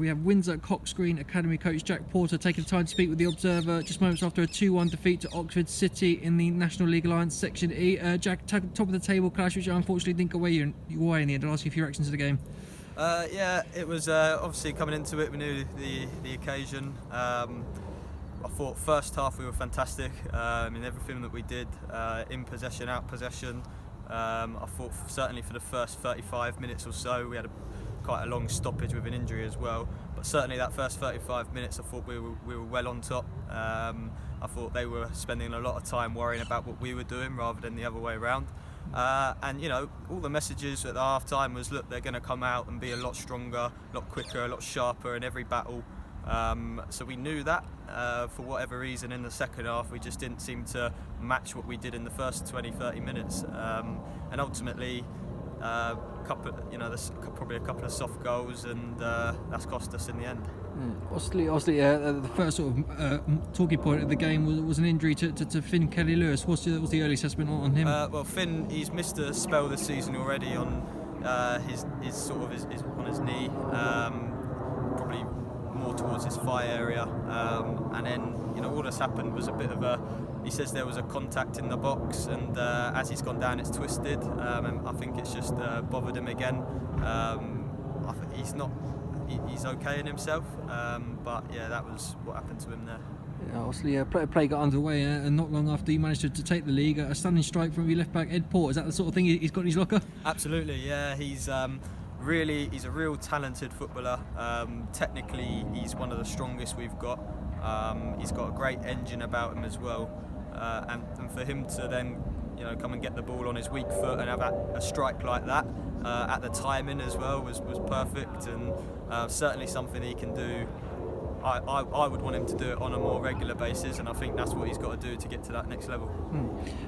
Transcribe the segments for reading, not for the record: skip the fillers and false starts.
we have Windsor Cox Green Academy coach Jack Porter taking the time to speak with the Observer just moments after a 2-1 defeat to Oxford City in the National League Alliance Section E. Jack, top of the table clash, which unfortunately didn't go away in the end. I'll ask you for your reactions to the game. Yeah, it was obviously coming into it, we knew the occasion. I thought first half we were fantastic in everything that we did, in possession, out possession. I thought certainly for the first 35 minutes or so we had quite a long stoppage with an injury as well, but certainly that first 35 minutes I thought we were well on top. I thought they were spending a lot of time worrying about what we were doing rather than the other way around. And you know, all the messages at the half time was, look, they're going to come out and be a lot stronger, a lot quicker, a lot sharper in every battle. So we knew that. For whatever reason in the second half we just didn't seem to match what we did in the first 20-30 minutes, and ultimately there's probably a couple of soft goals, and that's cost us in the end. Obviously, the first sort of talking point of the game was an injury to Finn Kelly-Lewis. What's the early assessment on him? Well, Finn, he's missed a spell this season already on his on his knee, probably more towards his thigh area, and then all that's happened was a bit of he says there was a contact in the box, and as he's gone down it's twisted, and I think it's just bothered him again. I think he's okay in himself, but yeah, that was what happened to him there. Yeah, obviously, play got underway, and not long after he managed to take the league, a stunning strike from your left back Ed Port. Is that the sort of thing he's got in his locker? Absolutely, yeah. He's a real talented footballer. Technically, he's one of the strongest we've got. He's got a great engine about him as well, and for him to then come and get the ball on his weak foot and have a strike like that at the timing as well was perfect, and certainly something he can do. I would want him to do it on a more regular basis, and I think that's what he's got to do to get to that next level.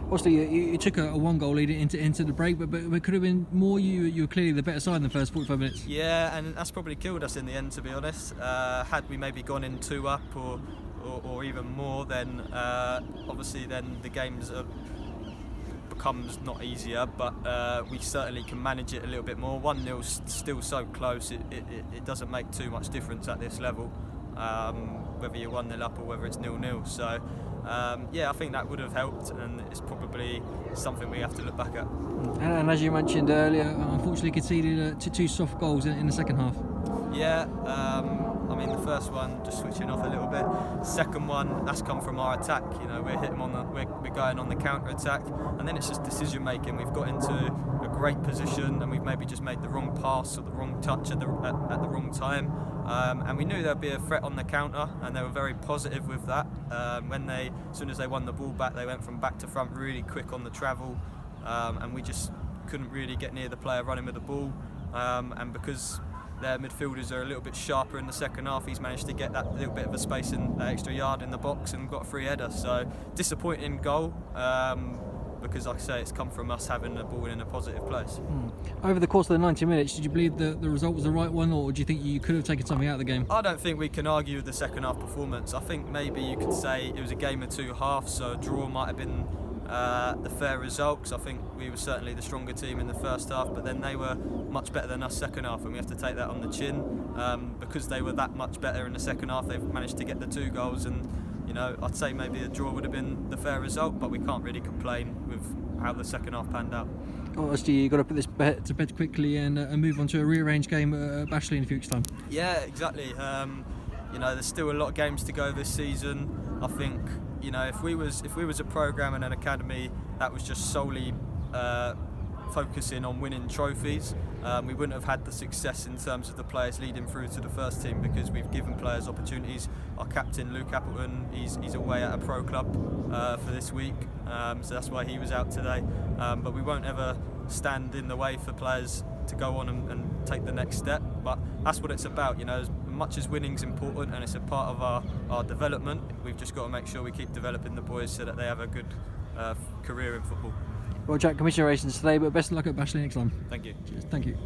Obviously, you took a one-goal lead into the break, but it could have been more. You were clearly the better side in the first 45 minutes. Yeah, and that's probably killed us in the end, to be honest. Had we maybe gone in 2 up or even more, then obviously then the games becomes not easier, but we certainly can manage it a little bit more. 1-0's still so close, it doesn't make too much difference at this level. Whether you're 1-0 up or whether it's 0-0. So yeah, I think that would have helped, and it's probably something we have to look back at. And as you mentioned earlier, unfortunately conceded 2 soft goals in the second half. Yeah, I mean the first one just switching off a little bit. Second one, that's come from our attack. We're hitting we're going on the counter attack, and then it's just decision making. We've got into a great position, and we've maybe just made the wrong pass or the wrong touch at the wrong time. And we knew there'd be a threat on the counter, and they were very positive with that. As soon as they won the ball back, they went from back to front really quick on the travel, and we just couldn't really get near the player running with the ball. And because their midfielders are a little bit sharper in the second half, he's managed to get that little bit of a space in that extra yard in the box and got a free header. So disappointing goal, because like I say, it's come from us having the ball in a positive place. Over the course of the 90 minutes, did you believe the result was the right one, or do you think you could have taken something out of the game? I don't think we can argue with the second half performance. I think maybe you could say it was a game of 2 halves, so a draw might have been the fair result, because I think we were certainly the stronger team in the first half, but then they were much better than us second half, and we have to take that on the chin. Because they were that much better in the second half, they've managed to get the 2 goals, and I'd say maybe a draw would have been the fair result, but we can't really complain with how the second half panned out. Obviously, you've got to put this to bed quickly and move on to a rearranged game at Bashley in a few weeks' time. Yeah, exactly. There's still a lot of games to go this season. I think if we was a programme and an academy that was just solely focusing on winning trophies, we wouldn't have had the success in terms of the players leading through to the first team, because we've given players opportunities. Our captain Luke Appleton, he's away at a pro club for this week, so that's why he was out today. But we won't ever stand in the way for players to go on and take the next step. But that's what it's about. As much as winning's important and it's a part of our development, we've just got to make sure we keep developing the boys so that they have a good career in football. Well, Jack, congratulations today, but best of luck at Bashley next time. Thank you. Cheers. Thank you.